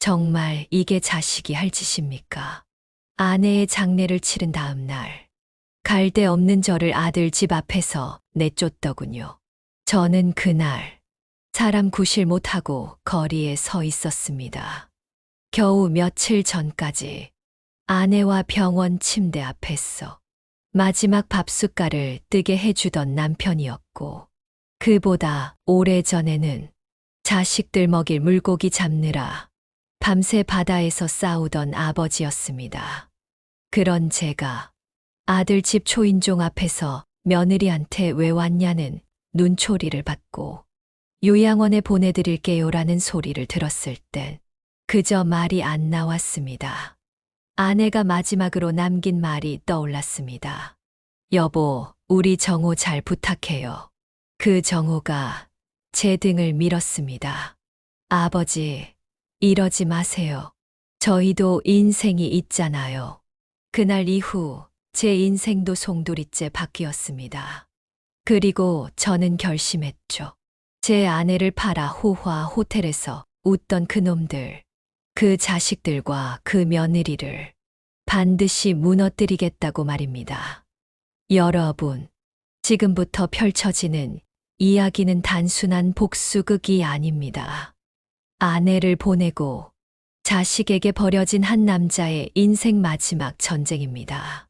정말 이게 자식이 할 짓입니까? 아내의 장례를 치른 다음 날, 갈 데 없는 저를 아들 집 앞에서 내쫓더군요. 저는 그날 사람 구실 못하고 거리에 서 있었습니다. 겨우 며칠 전까지 아내와 병원 침대 앞에서 마지막 밥숟갈을 뜨게 해주던 남편이었고, 그보다 오래전에는 자식들 먹일 물고기 잡느라 밤새 바다에서 싸우던 아버지였습니다. 그런 제가 아들 집 초인종 앞에서 며느리한테 왜 왔냐는 눈초리를 받고 요양원에 보내드릴게요라는 소리를 들었을 땐 그저 말이 안 나왔습니다. 아내가 마지막으로 남긴 말이 떠올랐습니다. 여보, 우리 정호 잘 부탁해요. 그 정호가 제 등을 밀었습니다. 아버지, 이러지 마세요. 저희도 인생이 있잖아요. 그날 이후 제 인생도 송두리째 바뀌었습니다. 그리고 저는 결심했죠. 제 아내를 팔아 호화 호텔에서 웃던 그놈들, 그 자식들과 그 며느리를 반드시 무너뜨리겠다고 말입니다. 여러분, 지금부터 펼쳐지는 이야기는 단순한 복수극이 아닙니다. 아내를 보내고 자식에게 버려진 한 남자의 인생 마지막 전쟁입니다.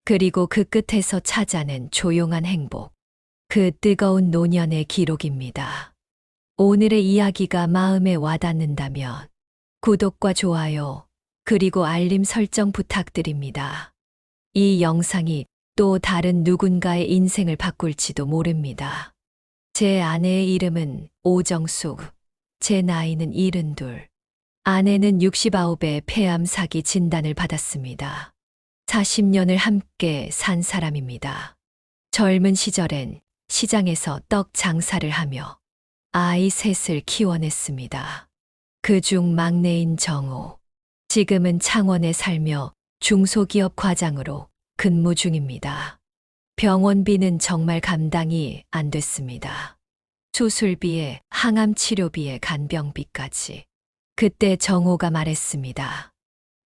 그리고 그 끝에서 찾아낸 조용한 행복, 그 뜨거운 노년의 기록입니다. 오늘의 이야기가 마음에 와닿는다면 구독과 좋아요, 그리고 알림 설정 부탁드립니다. 이 영상이 또 다른 누군가의 인생을 바꿀지도 모릅니다. 제 아내의 이름은 오정숙, 제 나이는 72, 아내는 69의 폐암 사기 진단을 받았습니다. 40년을 함께 산 사람입니다. 젊은 시절엔 시장에서 떡 장사를 하며 아이 셋을 키워냈습니다. 그중 막내인 정호, 지금은 창원에 살며 중소기업 과장으로 근무 중입니다. 병원비는 정말 감당이 안 됐습니다. 수술비에 항암 치료비에 간병비까지. 그때 정호가 말했습니다.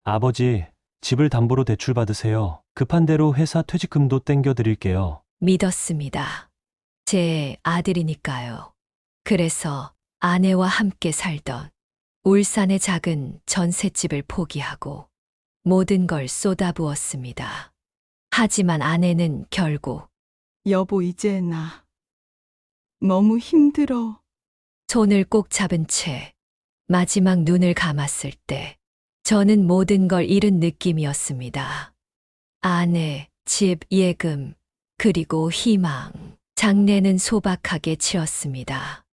아버지, 집을 담보로 대출 받으세요. 급한 대로 회사 퇴직금도 땡겨 드릴게요. 믿었습니다. 제 아들이니까요. 그래서 아내와 함께 살던 울산의 작은 전셋집을 포기하고 모든 걸 쏟아부었습니다. 하지만 아내는 결국 여보, 이제 나 너무 힘들어. 손을 꼭 잡은 채 마지막 눈을 감았을 때 저는 모든 걸 잃은 느낌이었습니다. 아내, 집, 예금, 그리고 희망. 장례는 소박하게 치렀습니다.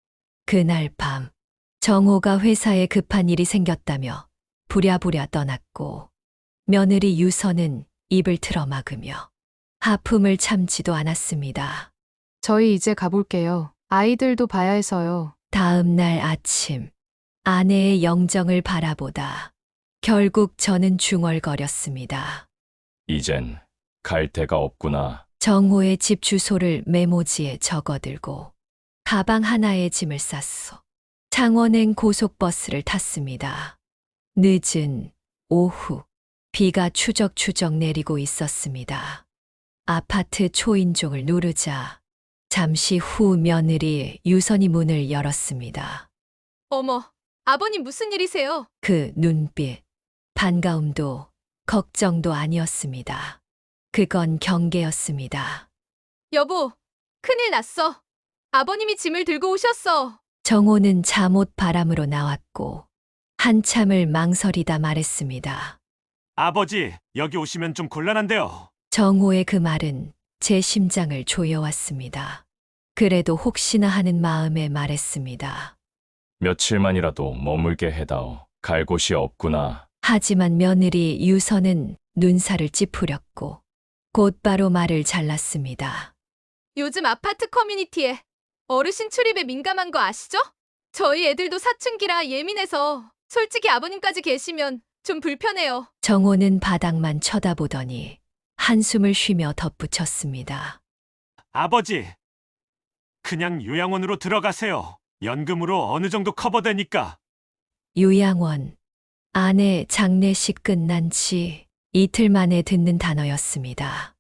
그날 밤 정호가 회사에 급한 일이 생겼다며 부랴부랴 떠났고 며느리 유선은 입을 틀어막으며 하품을 참지도 않았습니다. 저희 이제 가볼게요. 아이들도 봐야 해서요. 다음 날 아침 아내의 영정을 바라보다 결국 저는 중얼거렸습니다. 이젠 갈 데가 없구나. 정호의 집 주소를 메모지에 적어들고 가방 하나에 짐을 쌌소. 창원행 고속버스를 탔습니다. 늦은 오후 비가 추적추적 내리고 있었습니다. 아파트 초인종을 누르자 잠시 후 며느리 유선이 문을 열었습니다. 어머, 아버님 무슨 일이세요? 그 눈빛, 반가움도 걱정도 아니었습니다. 그건 경계였습니다. 여보, 큰일 났어. 아버님이 짐을 들고 오셨어. 정호는 잠옷 바람으로 나왔고 한참을 망설이다 말했습니다. 아버지, 여기 오시면 좀 곤란한데요. 정호의 그 말은 제 심장을 조여왔습니다. 그래도 혹시나 하는 마음에 말했습니다. 며칠만이라도 머물게 해다오. 갈 곳이 없구나. 하지만 며느리 유선은 눈살을 찌푸렸고 곧바로 말을 잘랐습니다. 요즘 아파트 커뮤니티에 어르신 출입에 민감한 거 아시죠? 저희 애들도 사춘기라 예민해서 솔직히 아버님까지 계시면 좀 불편해요. 정호는 바닥만 쳐다보더니 한숨을 쉬며 덧붙였습니다. 아버지, 그냥 요양원으로 들어가세요. 연금으로 어느 정도 커버되니까. 요양원, 아내 장례식 끝난 지 이틀 만에 듣는 단어였습니다.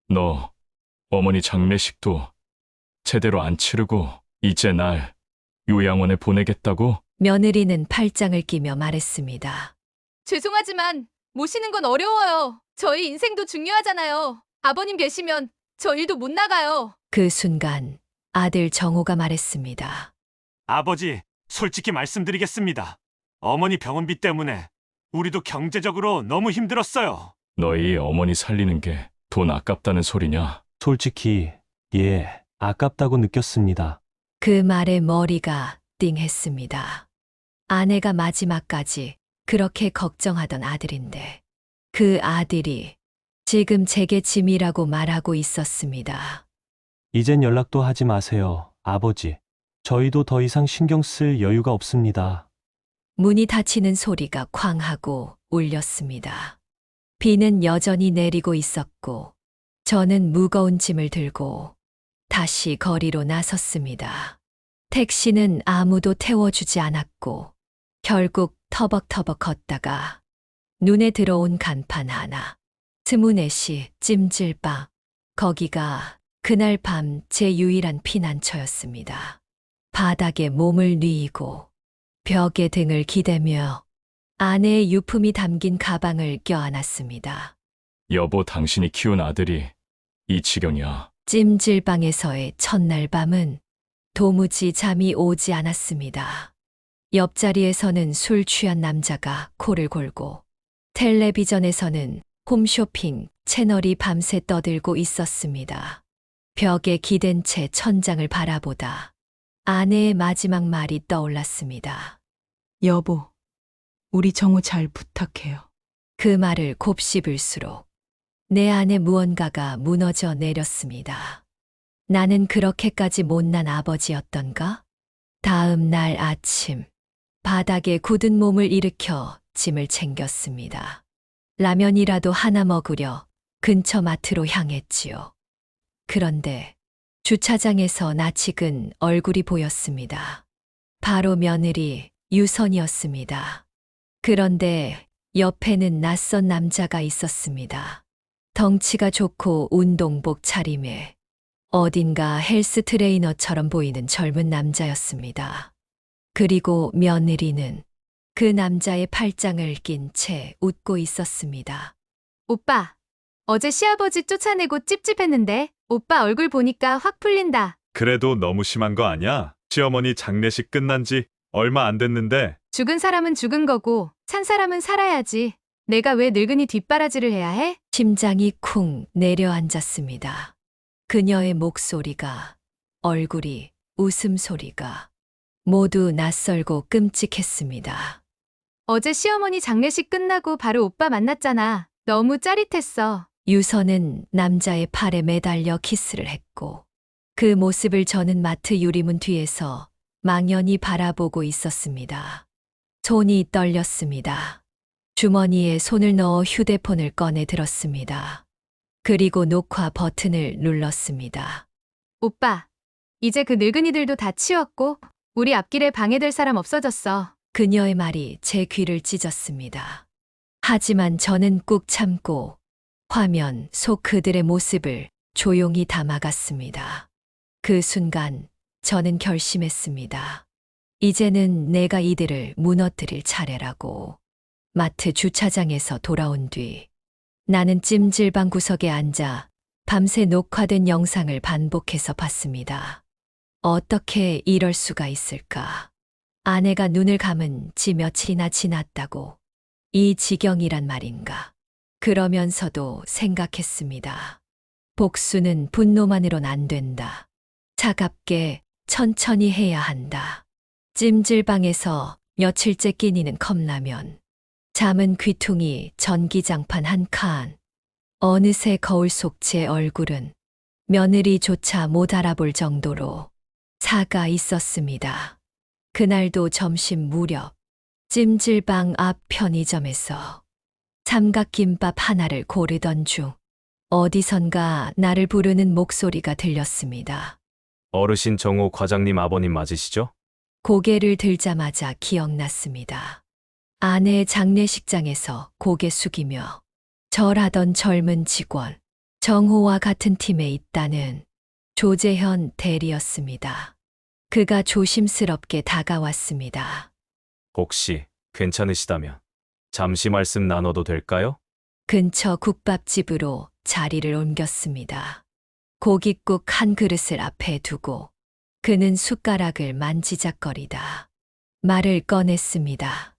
너 어머니 장례식도 제대로 안 치르고 이제 날 요양원에 보내겠다고? 며느리는 팔짱을 끼며 말했습니다. 죄송하지만 모시는 건 어려워요. 저희 인생도 중요하잖아요. 아버님 계시면 저 일도 못 나가요. 그 순간 아들 정호가 말했습니다. 아버지, 솔직히 말씀드리겠습니다. 어머니 병원비 때문에 우리도 경제적으로 너무 힘들었어요. 너희 어머니 살리는 게 돈 아깝다는 소리냐? 솔직히, 예, 아깝다고 느꼈습니다. 그 말에 머리가 띵했습니다. 아내가 마지막까지 그렇게 걱정하던 아들인데 그 아들이 지금 제게 짐이라고 말하고 있었습니다. 이젠 연락도 하지 마세요, 아버지. 저희도 더 이상 신경 쓸 여유가 없습니다. 문이 닫히는 소리가 쾅 하고 울렸습니다. 비는 여전히 내리고 있었고 저는 무거운 짐을 들고 다시 거리로 나섰습니다. 택시는 아무도 태워주지 않았고 결국 터벅터벅 걷다가 눈에 들어온 간판 하나. 스무넷이 찜질방. 거기가 그날 밤 제 유일한 피난처였습니다. 바닥에 몸을 뉘이고 벽에 등을 기대며 아내의 유품이 담긴 가방을 껴안았습니다. 여보, 당신이 키운 아들이 이 지경이야. 찜질방에서의 첫날 밤은 도무지 잠이 오지 않았습니다. 옆자리에서는 술 취한 남자가 코를 골고 텔레비전에서는 홈쇼핑 채널이 밤새 떠들고 있었습니다. 벽에 기댄 채 천장을 바라보다 아내의 마지막 말이 떠올랐습니다. 여보, 우리 정우 잘 부탁해요. 그 말을 곱씹을수록 내 안에 무언가가 무너져 내렸습니다. 나는 그렇게까지 못난 아버지였던가? 다음 날 아침, 바닥에 굳은 몸을 일으켜 짐을 챙겼습니다. 라면이라도 하나 먹으려 근처 마트로 향했지요. 그런데 주차장에서 낯익은 얼굴이 보였습니다. 바로 며느리 유선이었습니다. 그런데 옆에는 낯선 남자가 있었습니다. 덩치가 좋고 운동복 차림에 어딘가 헬스 트레이너처럼 보이는 젊은 남자였습니다. 그리고 며느리는 그 남자의 팔짱을 낀 채 웃고 있었습니다. 오빠, 어제 시아버지 쫓아내고 찝찝했는데 오빠 얼굴 보니까 확 풀린다. 그래도 너무 심한 거 아니야? 시어머니 장례식 끝난 지 얼마 안 됐는데. 죽은 사람은 죽은 거고 산 사람은 살아야지. 내가 왜 늙은이 뒷바라지를 해야 해? 심장이 쿵 내려앉았습니다. 그녀의 목소리가, 얼굴이, 웃음소리가 모두 낯설고 끔찍했습니다. 어제 시어머니 장례식 끝나고 바로 오빠 만났잖아. 너무 짜릿했어. 유선은 남자의 팔에 매달려 키스를 했고 그 모습을 저는 마트 유리문 뒤에서 망연히 바라보고 있었습니다. 손이 떨렸습니다. 주머니에 손을 넣어 휴대폰을 꺼내 들었습니다. 그리고 녹화 버튼을 눌렀습니다. 오빠, 이제 그 늙은이들도 다 치웠고 우리 앞길에 방해될 사람 없어졌어. 그녀의 말이 제 귀를 찢었습니다. 하지만 저는 꾹 참고 화면 속 그들의 모습을 조용히 담아갔습니다. 그 순간 저는 결심했습니다. 이제는 내가 이들을 무너뜨릴 차례라고. 마트 주차장에서 돌아온 뒤 나는 찜질방 구석에 앉아 밤새 녹화된 영상을 반복해서 봤습니다. 어떻게 이럴 수가 있을까? 아내가 눈을 감은 지 며칠이나 지났다고. 이 지경이란 말인가? 그러면서도 생각했습니다. 복수는 분노만으론 안 된다. 차갑게 천천히 해야 한다. 찜질방에서 며칠째 끼니는 컵라면. 잠은 귀퉁이 전기장판 한 칸. 어느새 거울 속 제 얼굴은 며느리조차 못 알아볼 정도로 사가 있었습니다. 그날도 점심 무렵 찜질방 앞 편의점에서 삼각김밥 하나를 고르던 중 어디선가 나를 부르는 목소리가 들렸습니다. 어르신 정호 과장님 아버님 맞으시죠? 고개를 들자마자 기억났습니다. 아내의 장례식장에서 고개 숙이며 절하던 젊은 직원, 정호와 같은 팀에 있다는 조재현 대리였습니다. 그가 조심스럽게 다가왔습니다. 혹시 괜찮으시다면 잠시 말씀 나눠도 될까요? 근처 국밥집으로 자리를 옮겼습니다. 고깃국 한 그릇을 앞에 두고 그는 숟가락을 만지작거리다 말을 꺼냈습니다.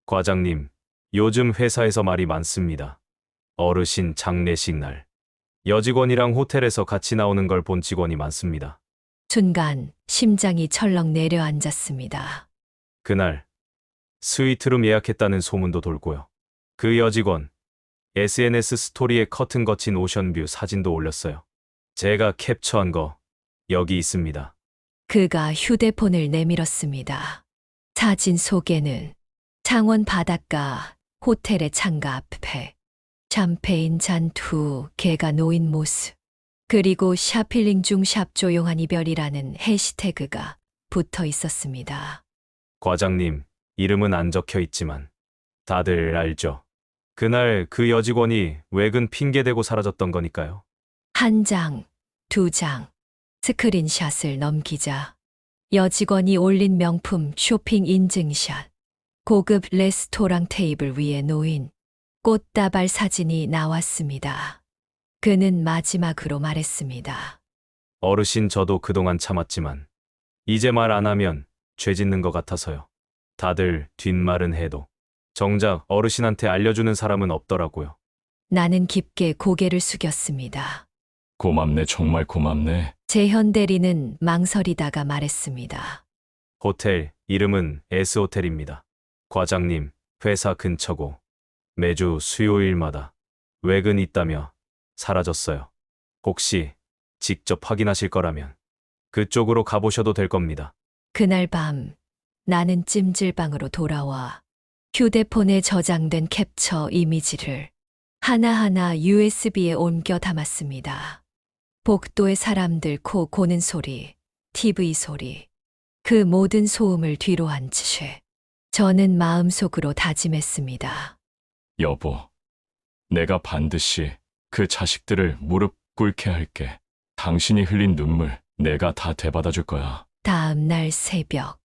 과장님, 요즘 회사에서 말이 많습니다. 어르신 장례식 날. 여직원이랑 호텔에서 같이 나오는 걸 본 직원이 많습니다. 순간 심장이 철렁 내려앉았습니다. 그날 스위트룸 예약했다는 소문도 돌고요. 그 여직원 SNS 스토리에 커튼 거친 오션뷰 사진도 올렸어요. 제가 캡처한 거 여기 있습니다. 그가 휴대폰을 내밀었습니다. 사진 속에는 창원 바닷가 호텔의 창가 앞에 샴페인 잔 2개가 놓인 모습, 그리고 샤필링 중 샵 조용한 이별이라는 해시태그가 붙어 있었습니다. 과장님, 이름은 안 적혀 있지만 다들 알죠? 그날 그 여직원이 외근 핑계대고 사라졌던 거니까요. 한 장, 두 장, 스크린샷을 넘기자 여직원이 올린 명품 쇼핑 인증샷, 고급 레스토랑 테이블 위에 놓인 꽃다발 사진이 나왔습니다. 그는 마지막으로 말했습니다. 어르신, 저도 그동안 참았지만 이제 말 안 하면 죄 짓는 것 같아서요. 다들 뒷말은 해도 정작 어르신한테 알려주는 사람은 없더라고요. 나는 깊게 고개를 숙였습니다. 고맙네, 정말 고맙네. 재현 대리는 망설이다가 말했습니다. 호텔 이름은 S호텔입니다. 과장님, 회사 근처고 매주 수요일마다 외근 있다며 사라졌어요. 혹시 직접 확인하실 거라면 그쪽으로 가보셔도 될 겁니다. 그날 밤 나는 찜질방으로 돌아와 휴대폰에 저장된 캡처 이미지를 하나하나 USB에 옮겨 담았습니다. 복도의 사람들 코 고는 소리, TV 소리, 그 모든 소음을 뒤로 한 채 저는 마음속으로 다짐했습니다. 여보, 내가 반드시 그 자식들을 무릎 꿇게 할게. 당신이 흘린 눈물 내가 다 되받아줄 거야. 다음 날 새벽,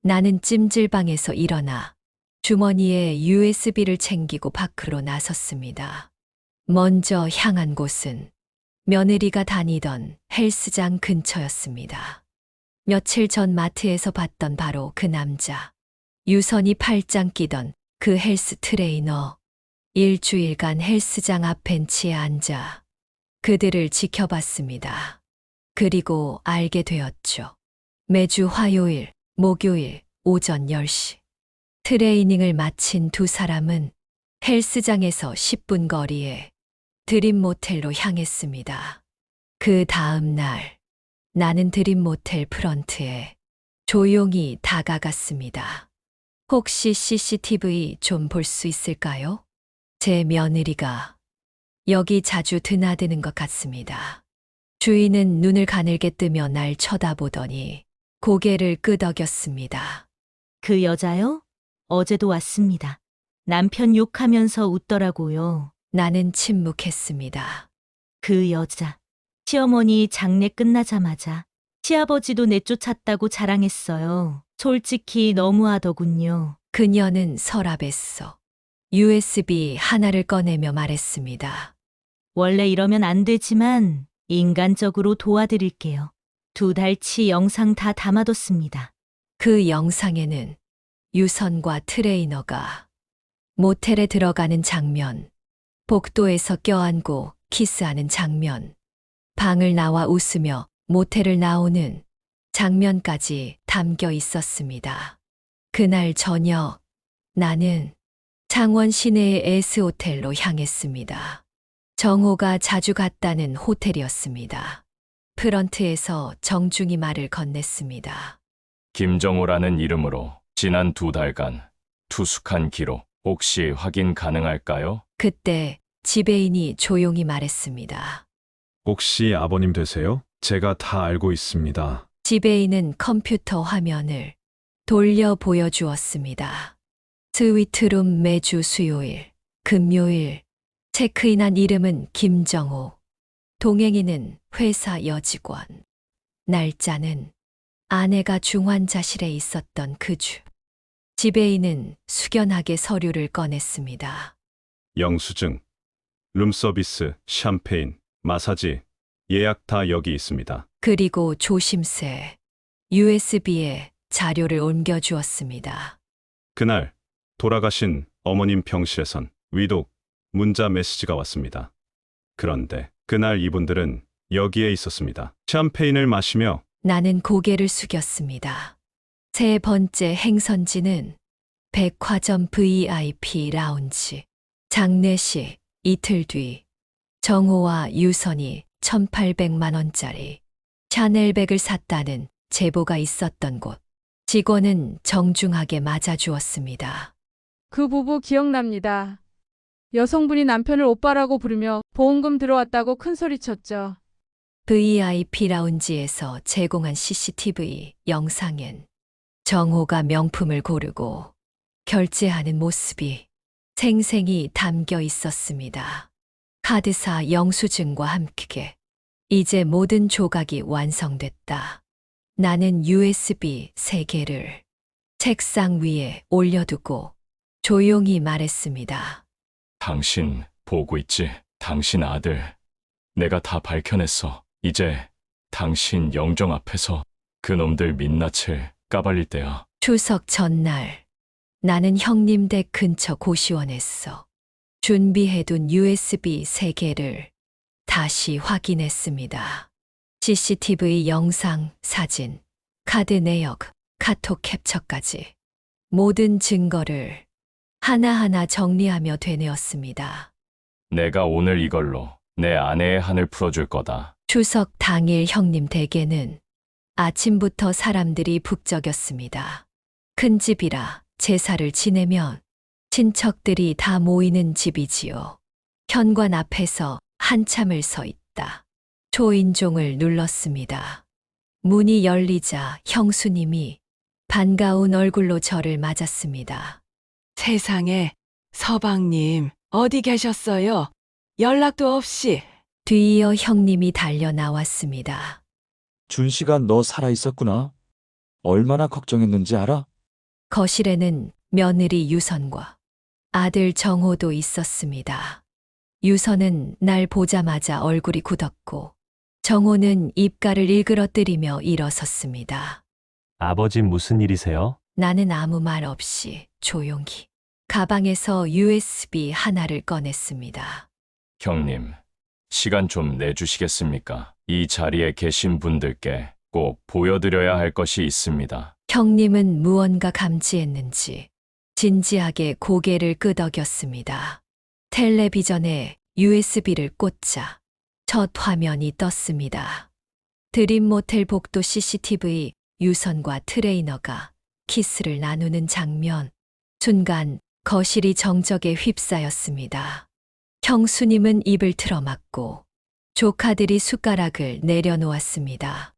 나는 찜질방에서 일어나 주머니에 USB를 챙기고 밖으로 나섰습니다. 먼저 향한 곳은 며느리가 다니던 헬스장 근처였습니다. 며칠 전 마트에서 봤던 바로 그 남자. 유선이 팔짱 끼던 그 헬스 트레이너. 일주일간 헬스장 앞 벤치에 앉아 그들을 지켜봤습니다. 그리고 알게 되었죠. 매주 화요일, 목요일 오전 10시. 트레이닝을 마친 두 사람은 헬스장에서 10분 거리에 드림 모텔로 향했습니다. 그 다음 날, 나는 드림 모텔 프런트에 조용히 다가갔습니다. 혹시 CCTV 좀 볼 수 있을까요? 제 며느리가 여기 자주 드나드는 것 같습니다. 주인은 눈을 가늘게 뜨며 날 쳐다보더니 고개를 끄덕였습니다. 그 여자요? 어제도 왔습니다. 남편 욕하면서 웃더라고요. 나는 침묵했습니다. 그 여자. 시어머니 장례 끝나자마자 시아버지도 내쫓았다고 자랑했어요. 솔직히 너무하더군요. 그녀는 서랍에서 USB 하나를 꺼내며 말했습니다. 원래 이러면 안 되지만 인간적으로 도와드릴게요. 2달치 영상 다 담아뒀습니다. 그 영상에는 유선과 트레이너가 모텔에 들어가는 장면, 복도에서 껴안고 키스하는 장면, 방을 나와 웃으며 모텔을 나오는 장면까지 담겨 있었습니다. 그날 저녁, 나는 창원 시내의 S호텔로 향했습니다. 정호가 자주 갔다는 호텔이었습니다. 프런트에서 정중히 말을 건넸습니다. 김정호라는 이름으로 지난 2달간 투숙한 기록 혹시 확인 가능할까요? 그때 지배인이 조용히 말했습니다. 혹시 아버님 되세요? 제가 다 알고 있습니다. 지배인은 컴퓨터 화면을 돌려 보여주었습니다. 스위트룸 매주 수요일, 금요일. 체크인한 이름은 김정호. 동행인은 회사 여직원. 날짜는 아내가 중환자실에 있었던 그 주. 지배인은 숙연하게 서류를 꺼냈습니다. 영수증, 룸서비스, 샴페인, 마사지, 예약 다 여기 있습니다. 그리고 조심스레 USB에 자료를 옮겨주었습니다. 그날 돌아가신 어머님 병실에선 위독 문자 메시지가 왔습니다. 그런데 그날 이분들은 여기에 있었습니다. 샴페인을 마시며 나는 고개를 숙였습니다. 세 번째 행선지는 백화점 VIP 라운지. 장례식 이틀 뒤 정호와 유선이 1,800만 원짜리 샤넬백을 샀다는 제보가 있었던 곳. 직원은 정중하게 맞아주었습니다. 그 부부 기억납니다. 여성분이 남편을 오빠라고 부르며 보험금 들어왔다고 큰소리쳤죠. VIP 라운지에서 제공한 CCTV 영상엔 정호가 명품을 고르고 결제하는 모습이 생생히 담겨 있었습니다. 카드사 영수증과 함께 이제 모든 조각이 완성됐다. 나는 USB 3개를 책상 위에 올려두고 조용히 말했습니다. 당신 보고 있지? 당신 아들. 내가 다 밝혀냈어. 이제 당신 영정 앞에서 그놈들 민낯을 까발릴 때야. 추석 전날 나는 형님 댁 근처 고시원에서 준비해둔 USB 3개를 다시 확인했습니다. CCTV 영상, 사진, 카드 내역, 카톡 캡처까지 모든 증거를 하나하나 정리하며 되뇌었습니다. 내가 오늘 이걸로 내 아내의 한을 풀어줄 거다. 추석 당일 형님 댁에는 아침부터 사람들이 북적였습니다. 큰 집이라 제사를 지내면 친척들이 다 모이는 집이지요. 현관 앞에서 한참을 서 있다. 초인종을 눌렀습니다. 문이 열리자 형수님이 반가운 얼굴로 저를 맞았습니다. 세상에, 서방님, 어디 계셨어요? 연락도 없이. 뒤이어 형님이 달려 나왔습니다. 준씨가 너 살아있었구나. 얼마나 걱정했는지 알아? 거실에는 며느리 유선과 아들 정호도 있었습니다. 유선은 날 보자마자 얼굴이 굳었고 정호는 입가를 일그러뜨리며 일어섰습니다. 아버지 무슨 일이세요? 나는 아무 말 없이 조용히 가방에서 USB 하나를 꺼냈습니다. 형님, 시간 좀 내주시겠습니까? 이 자리에 계신 분들께 꼭 보여드려야 할 것이 있습니다. 형님은 무언가 감지했는지 진지하게 고개를 끄덕였습니다. 텔레비전에 USB를 꽂자 첫 화면이 떴습니다. 드림 모텔 복도 CCTV 유선과 트레이너가 키스를 나누는 장면. 순간 거실이 정적에 휩싸였습니다. 형수님은 입을 틀어막고 조카들이 숟가락을 내려놓았습니다.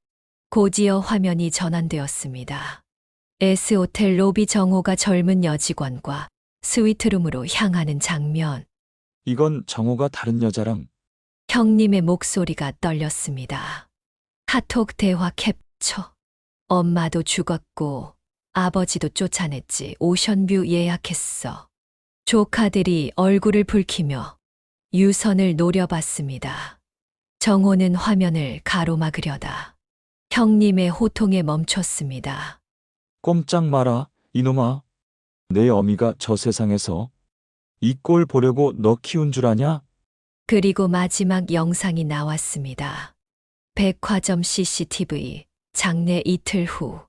곧이어 화면이 전환되었습니다. S호텔 로비 정호가 젊은 여직원과 스위트룸으로 향하는 장면. 이건 정호가 다른 여자랑. 형님의 목소리가 떨렸습니다. 카톡 대화 캡처. 엄마도 죽었고 아버지도 쫓아냈지. 오션뷰 예약했어. 조카들이 얼굴을 붉히며 유선을 노려봤습니다. 정호는 화면을 가로막으려다 형님의 호통에 멈췄습니다. 꼼짝 마라, 이놈아. 내 어미가 저 세상에서 이 꼴 보려고 너 키운 줄 아냐? 그리고 마지막 영상이 나왔습니다. 백화점 CCTV 장례 이틀 후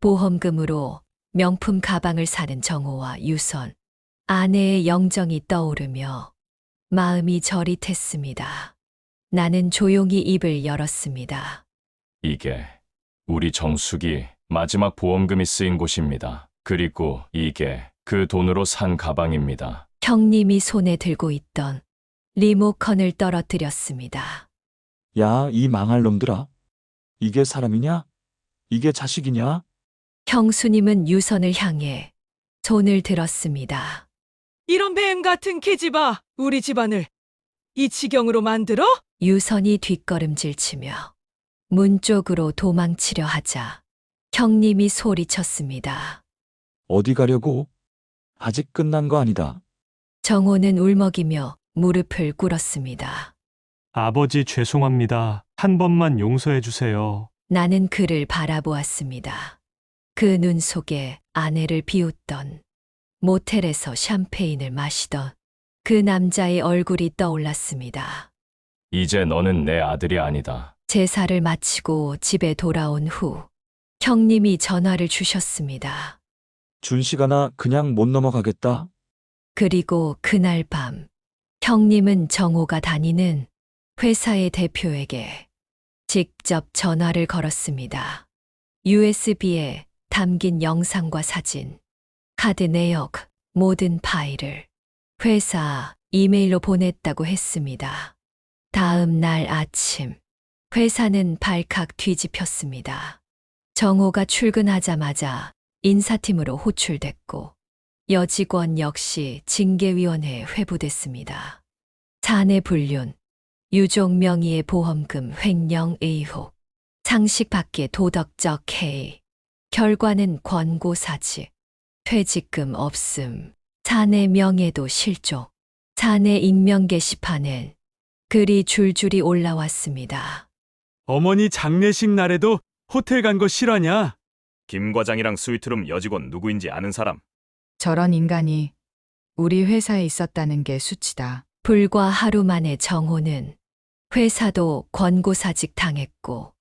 보험금으로 명품 가방을 사는 정호와 유선. 아내의 영정이 떠오르며 마음이 저릿했습니다. 나는 조용히 입을 열었습니다. 이게 우리 정숙이 마지막 보험금이 쓰인 곳입니다. 그리고 이게 그 돈으로 산 가방입니다. 형님이 손에 들고 있던 리모컨을 떨어뜨렸습니다. 야, 이 망할 놈들아. 이게 사람이냐? 이게 자식이냐? 형수님은 유선을 향해 손을 들었습니다. 이런 뱀 같은 계집아, 우리 집안을 이 지경으로 만들어? 유선이 뒷걸음질 치며 문 쪽으로 도망치려 하자 형님이 소리쳤습니다. 어디 가려고? 아직 끝난 거 아니다. 정호는 울먹이며 무릎을 꿇었습니다. 아버지 죄송합니다. 한 번만 용서해 주세요. 나는 그를 바라보았습니다. 그 눈 속에 아내를 비웃던, 모텔에서 샴페인을 마시던 그 남자의 얼굴이 떠올랐습니다. 이제 너는 내 아들이 아니다. 제사를 마치고 집에 돌아온 후 형님이 전화를 주셨습니다. 준씨가 나 그냥 못 넘어가겠다. 그리고 그날 밤 형님은 정호가 다니는 회사의 대표에게 직접 전화를 걸었습니다. USB에 담긴 영상과 사진, 카드 내역, 모든 파일을 회사 이메일로 보냈다고 했습니다. 다음 날 아침 회사는 발칵 뒤집혔습니다. 정호가 출근하자마자 인사팀으로 호출됐고 여직원 역시 징계위원회에 회부됐습니다. 사내 불륜, 유족 명의의 보험금 횡령 의혹, 상식 밖의 도덕적 해이, 결과는 권고사직, 퇴직금 없음, 사내 명예도 실종, 사내 익명 게시판엔 글이 줄줄이 올라왔습니다. 어머니 장례식 날에도 호텔 간 거 실화냐? 김 과장이랑 스위트룸 여직원 누구인지 아는 사람. 저런 인간이 우리 회사에 있었다는 게 수치다. 불과 하루 만에 정호는 회사도 권고사직 당했고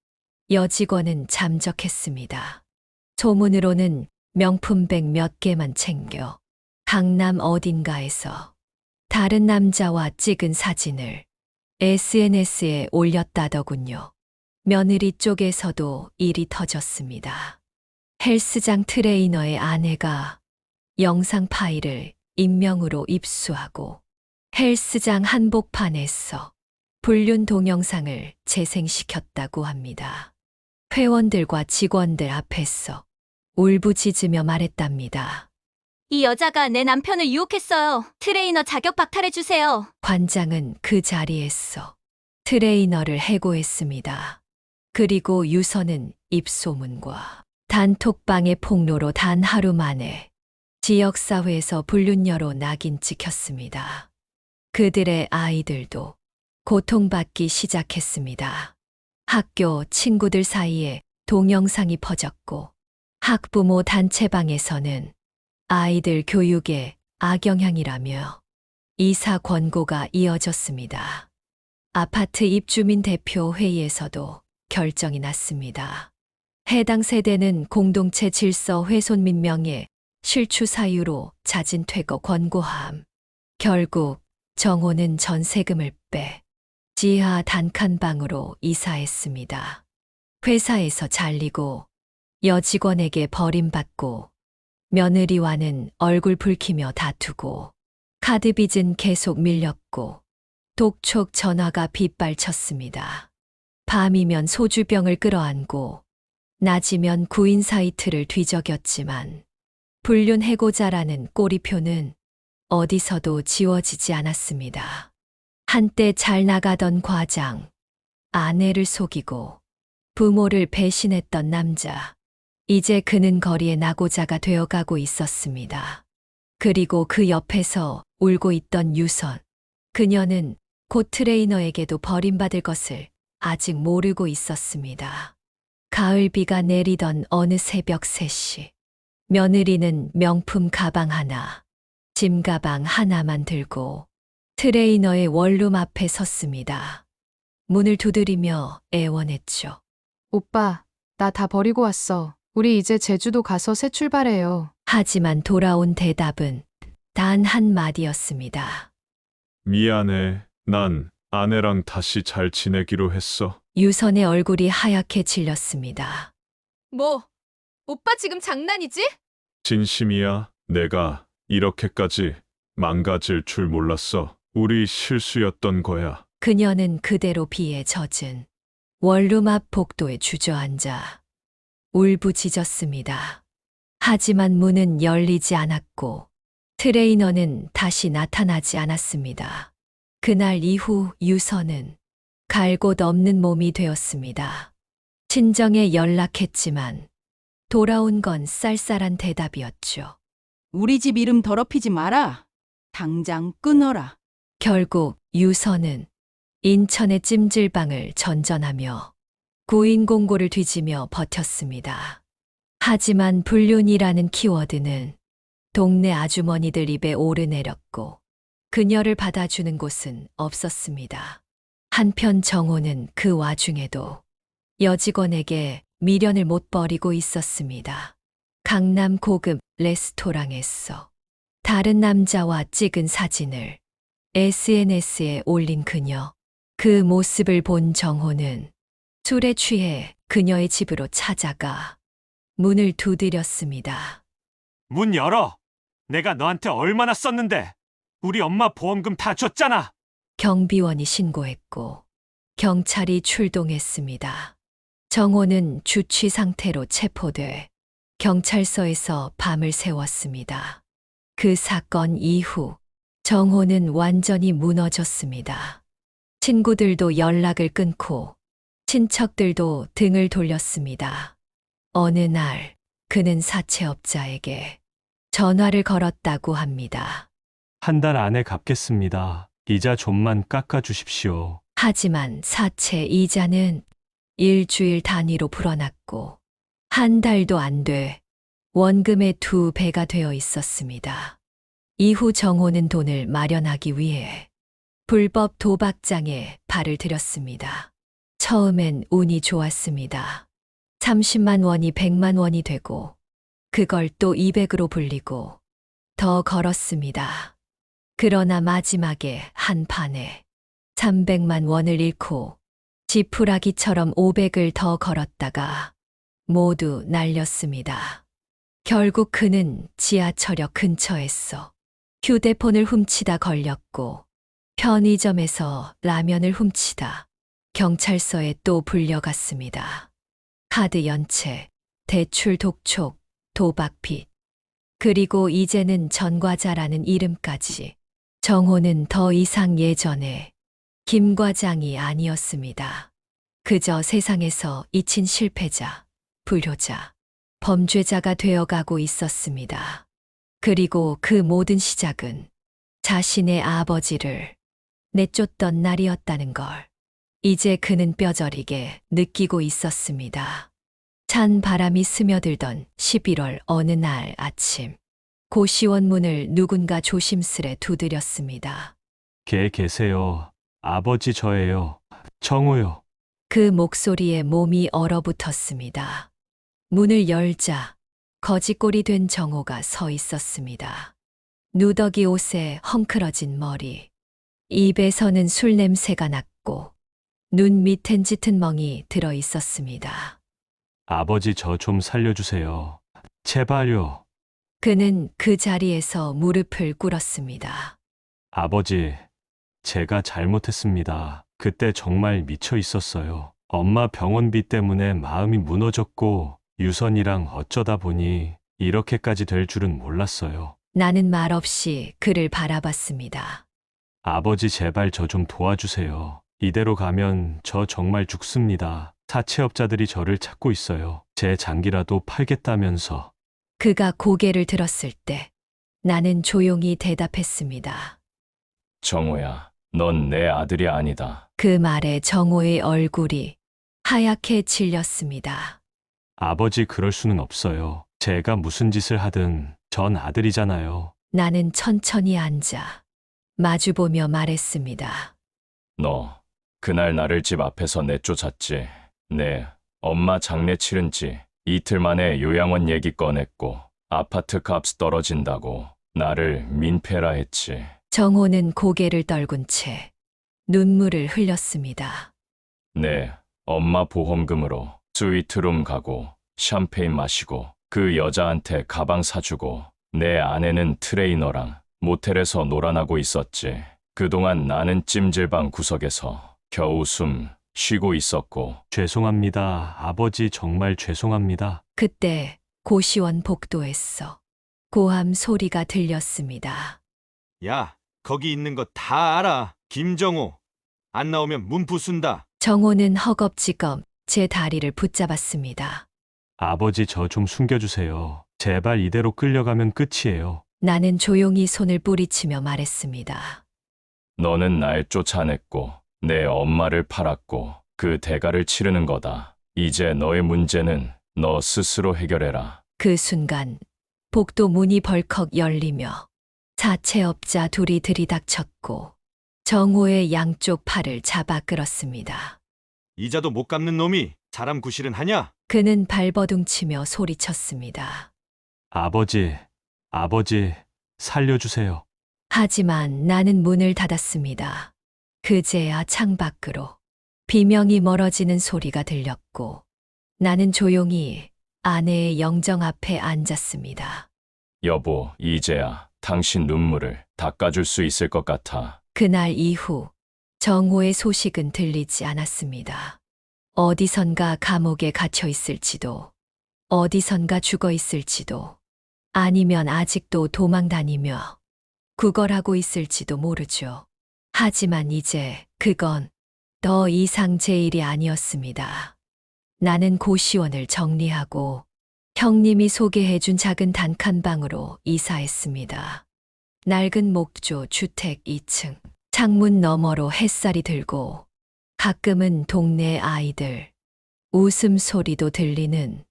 여직원은 잠적했습니다. 소문으로는 명품백 몇 개만 챙겨 강남 어딘가에서 다른 남자와 찍은 사진을 SNS에 올렸다더군요. 며느리 쪽에서도 일이 터졌습니다. 헬스장 트레이너의 아내가 영상 파일을 익명으로 입수하고 헬스장 한복판에서 불륜 동영상을 재생시켰다고 합니다. 회원들과 직원들 앞에서 울부짖으며 말했답니다. 이 여자가 내 남편을 유혹했어요. 트레이너 자격 박탈해주세요. 관장은 그 자리에서 트레이너를 해고했습니다. 그리고 유선은 입소문과 단톡방의 폭로로 단 하루 만에 지역사회에서 불륜녀로 낙인 찍혔습니다. 그들의 아이들도 고통받기 시작했습니다. 학교 친구들 사이에 동영상이 퍼졌고 학부모 단체방에서는 아이들 교육에 악영향이라며 이사 권고가 이어졌습니다. 아파트 입주민 대표 회의에서도 결정이 났습니다. 해당 세대는 공동체 질서 훼손 및 명예 실추 사유로 자진 퇴거 권고함. 결국 정호는 전세금을 빼 지하 단칸방으로 이사했습니다. 회사에서 잘리고 여직원에게 버림받고 며느리와는 얼굴 붉히며 다투고 카드 빚은 계속 밀렸고 독촉 전화가 빗발쳤습니다. 밤이면 소주병을 끌어안고 낮이면 구인 사이트를 뒤적였지만 불륜 해고자라는 꼬리표는 어디서도 지워지지 않았습니다. 한때 잘 나가던 과장, 아내를 속이고 부모를 배신했던 남자, 이제 그는 거리의 낙오자가 되어가고 있었습니다. 그리고 그 옆에서 울고 있던 유선, 그녀는 곧 트레이너에게도 버림받을 것을 아직 모르고 있었습니다. 가을비가 내리던 어느 새벽 3시, 며느리는 명품 가방 하나, 짐가방 하나만 들고 트레이너의 원룸 앞에 섰습니다. 문을 두드리며 애원했죠. 오빠, 나 다 버리고 왔어. 우리 이제 제주도 가서 새 출발해요. 하지만 돌아온 대답은 단 한마디였습니다. 미안해. 난 아내랑 다시 잘 지내기로 했어. 유선의 얼굴이 하얗게 질렸습니다. 뭐? 오빠 지금 장난이지? 진심이야. 내가 이렇게까지 망가질 줄 몰랐어. 우리 실수였던 거야. 그녀는 그대로 비에 젖은 원룸 앞 복도에 주저앉아 울부짖었습니다. 하지만 문은 열리지 않았고 트레이너는 다시 나타나지 않았습니다. 그날 이후 유서는 갈 곳 없는 몸이 되었습니다. 친정에 연락했지만 돌아온 건 쌀쌀한 대답이었죠. 우리 집 이름 더럽히지 마라. 당장 끊어라. 결국 유서는 인천의 찜질방을 전전하며 구인 공고를 뒤지며 버텼습니다. 하지만 불륜이라는 키워드는 동네 아주머니들 입에 오르내렸고 그녀를 받아주는 곳은 없었습니다. 한편 정호는 그 와중에도 여직원에게 미련을 못 버리고 있었습니다. 강남 고급 레스토랑에서 다른 남자와 찍은 사진을 SNS에 올린 그녀. 그 모습을 본 정호는 술에 취해 그녀의 집으로 찾아가 문을 두드렸습니다. 문 열어. 내가 너한테 얼마나 썼는데. 우리 엄마 보험금 다 줬잖아. 경비원이 신고했고 경찰이 출동했습니다. 정호는 주취 상태로 체포돼 경찰서에서 밤을 새웠습니다. 그 사건 이후 정호는 완전히 무너졌습니다. 친구들도 연락을 끊고 친척들도 등을 돌렸습니다. 어느 날 그는 사채업자에게 전화를 걸었다고 합니다. 한 달 안에 갚겠습니다. 이자 좀만 깎아주십시오. 하지만 사채 이자는 일주일 단위로 불어났고 한 달도 안 돼 원금의 2배가 되어 있었습니다. 이후 정호는 돈을 마련하기 위해 불법 도박장에 발을 들였습니다. 처음엔 운이 좋았습니다. 30만 원이 100만 원이 되고 그걸 또 200으로 불리고 더 걸었습니다. 그러나 마지막에 한 판에 300만 원을 잃고 지푸라기처럼 500을 더 걸었다가 모두 날렸습니다. 결국 그는 지하철역 근처에서 휴대폰을 훔치다 걸렸고 편의점에서 라면을 훔치다 경찰서에 또 불려갔습니다. 카드 연체, 대출 독촉, 도박 빚, 그리고 이제는 전과자라는 이름까지. 정호는 더 이상 예전에 김 과장이 아니었습니다. 그저 세상에서 잊힌 실패자, 불효자, 범죄자가 되어가고 있었습니다. 그리고 그 모든 시작은 자신의 아버지를 내쫓던 날이었다는 걸 이제 그는 뼈저리게 느끼고 있었습니다. 찬 바람이 스며들던 11월 어느 날 아침, 고시원 문을 누군가 조심스레 두드렸습니다. 계세요. 아버지 저예요. 정호요. 그 목소리에 몸이 얼어붙었습니다. 문을 열자 거지꼴이 된 정호가 서 있었습니다. 누더기 옷에 헝클어진 머리, 입에서는 술 냄새가 났고 눈 밑엔 짙은 멍이 들어 있었습니다. 아버지 저 좀 살려주세요. 제발요. 그는 그 자리에서 무릎을 꿇었습니다. 아버지, 제가 잘못했습니다. 그때 정말 미쳐 있었어요. 엄마 병원비 때문에 마음이 무너졌고 유선이랑 어쩌다 보니 이렇게까지 될 줄은 몰랐어요. 나는 말없이 그를 바라봤습니다. 아버지 제발 저 좀 도와주세요. 이대로 가면 저 정말 죽습니다. 사채업자들이 저를 찾고 있어요. 제 장기라도 팔겠다면서. 그가 고개를 들었을 때 나는 조용히 대답했습니다. 정호야, 넌 내 아들이 아니다. 그 말에 정호의 얼굴이 하얗게 질렸습니다. 아버지 그럴 수는 없어요. 제가 무슨 짓을 하든 전 아들이잖아요. 나는 천천히 앉아 마주보며 말했습니다. 너 그날 나를 집 앞에서 내쫓았지. 내 엄마 장례 치른 지 이틀 만에 요양원 얘기 꺼냈고 아파트 값 떨어진다고 나를 민폐라 했지. 정호는 고개를 떨군 채 눈물을 흘렸습니다. 내 엄마 보험금으로 스위트룸 가고 샴페인 마시고 그 여자한테 가방 사주고 내 아내는 트레이너랑 모텔에서 놀아나고 있었지. 그동안 나는 찜질방 구석에서 겨우 숨 쉬고 있었고. 죄송합니다. 아버지 정말 죄송합니다. 그때 고시원 복도에서 고함 소리가 들렸습니다. 야, 거기 있는 거 다 알아. 김정호. 안 나오면 문 부순다. 정호는 허겁지겁 제 다리를 붙잡았습니다. 아버지 저 좀 숨겨주세요. 제발 이대로 끌려가면 끝이에요. 나는 조용히 손을 뿌리치며 말했습니다. 너는 날 쫓아냈고 내 엄마를 팔았고 그 대가를 치르는 거다. 이제 너의 문제는 너 스스로 해결해라. 그 순간 복도 문이 벌컥 열리며 사채업자 둘이 들이닥쳤고 정호의 양쪽 팔을 잡아 끌었습니다. 이자도 못 갚는 놈이 사람 구실은 하냐? 그는 발버둥치며 소리쳤습니다. 아버지, 살려주세요. 하지만 나는 문을 닫았습니다. 그제야 창밖으로 비명이 멀어지는 소리가 들렸고 나는 조용히 아내의 영정 앞에 앉았습니다. 여보, 이제야 당신 눈물을 닦아줄 수 있을 것 같아. 그날 이후 정호의 소식은 들리지 않았습니다. 어디선가 감옥에 갇혀 있을지도, 어디선가 죽어 있을지도, 아니면 아직도 도망 다니며 구걸하고 있을지도 모르죠. 하지만 이제 그건 더 이상 제 일이 아니었습니다. 나는 고시원을 정리하고 형님이 소개해준 작은 단칸방으로 이사했습니다. 낡은 목조 주택 2층, 창문 너머로 햇살이 들고 가끔은 동네 아이들 웃음소리도 들리는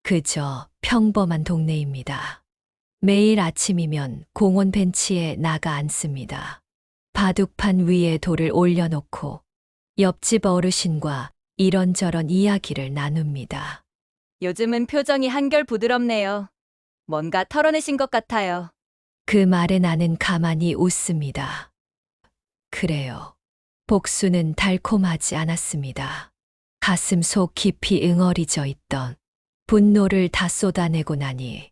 그저 평범한 동네입니다. 매일 아침이면 공원 벤치에 나가 앉습니다. 바둑판 위에 돌을 올려놓고 옆집 어르신과 이런저런 이야기를 나눕니다. 요즘은 표정이 한결 부드럽네요. 뭔가 털어내신 것 같아요. 그 말에 나는 가만히 웃습니다. 그래요. 복수는 달콤하지 않았습니다. 가슴 속 깊이 응어리져 있던 분노를 다 쏟아내고 나니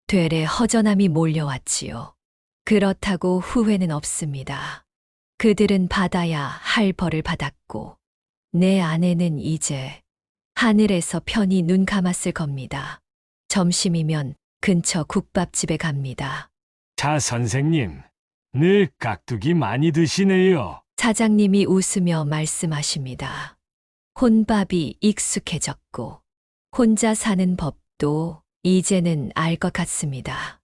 되레 허전함이 몰려왔지요. 그렇다고 후회는 없습니다. 그들은 받아야 할 벌을 받았고 내 아내는 이제 하늘에서 편히 눈 감았을 겁니다. 점심이면 근처 국밥집에 갑니다. 자, 선생님. 늘 깍두기 많이 드시네요. 사장님이 웃으며 말씀하십니다. 혼밥이 익숙해졌고 혼자 사는 법도 이제는 알 것 같습니다.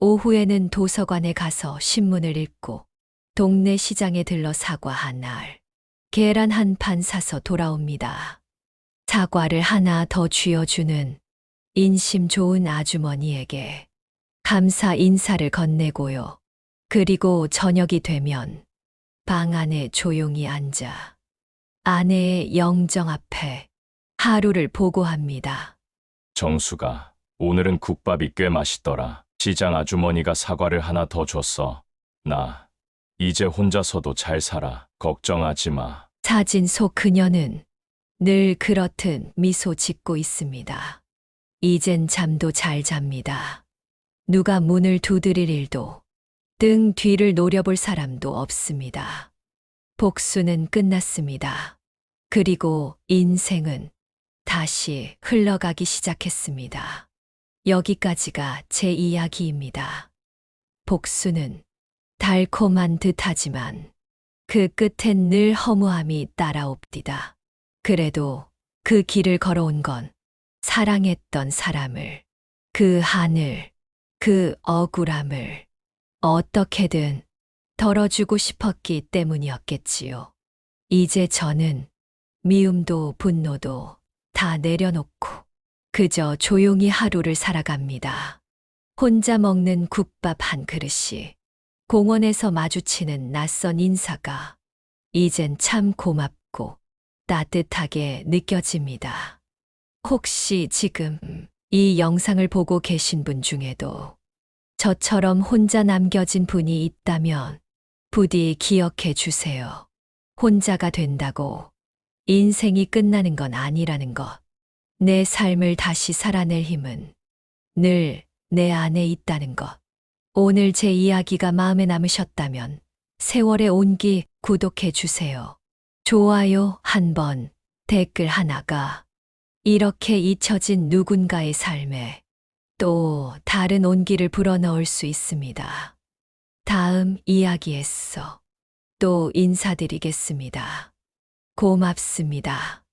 오후에는 도서관에 가서 신문을 읽고 동네 시장에 들러 사과 한 알, 계란 한 판 사서 돌아옵니다. 사과를 하나 더 쥐어주는 인심 좋은 아주머니에게 감사 인사를 건네고요. 그리고 저녁이 되면 방 안에 조용히 앉아 아내의 영정 앞에 하루를 보고합니다. 정수가, 오늘은 국밥이 꽤 맛있더라. 시장 아주머니가 사과를 하나 더 줬어. 나 이제 혼자서도 잘 살아. 걱정하지 마. 사진 속 그녀는 늘 그렇듯 미소 짓고 있습니다. 이젠 잠도 잘 잡니다. 누가 문을 두드릴 일도, 등 뒤를 노려볼 사람도 없습니다. 복수는 끝났습니다. 그리고 인생은 다시 흘러가기 시작했습니다. 여기까지가 제 이야기입니다. 복수는 달콤한 듯하지만 그 끝엔 늘 허무함이 따라옵디다. 그래도 그 길을 걸어온 건 사랑했던 사람을, 그 하늘, 그 억울함을 어떻게든 덜어주고 싶었기 때문이었겠지요. 이제 저는 미움도 분노도 다 내려놓고 그저 조용히 하루를 살아갑니다. 혼자 먹는 국밥 한 그릇이, 공원에서 마주치는 낯선 인사가 이젠 참 고맙고 따뜻하게 느껴집니다. 혹시 지금 이 영상을 보고 계신 분 중에도 저처럼 혼자 남겨진 분이 있다면 부디 기억해 주세요. 혼자가 된다고 인생이 끝나는 건 아니라는 것. 내 삶을 다시 살아낼 힘은 늘 내 안에 있다는 것. 오늘 제 이야기가 마음에 남으셨다면 세월의 온기 구독해 주세요. 좋아요 한 번, 댓글 하나가 이렇게 잊혀진 누군가의 삶에 또 다른 온기를 불어넣을 수 있습니다. 다음 이야기에서 또 인사드리겠습니다. 고맙습니다.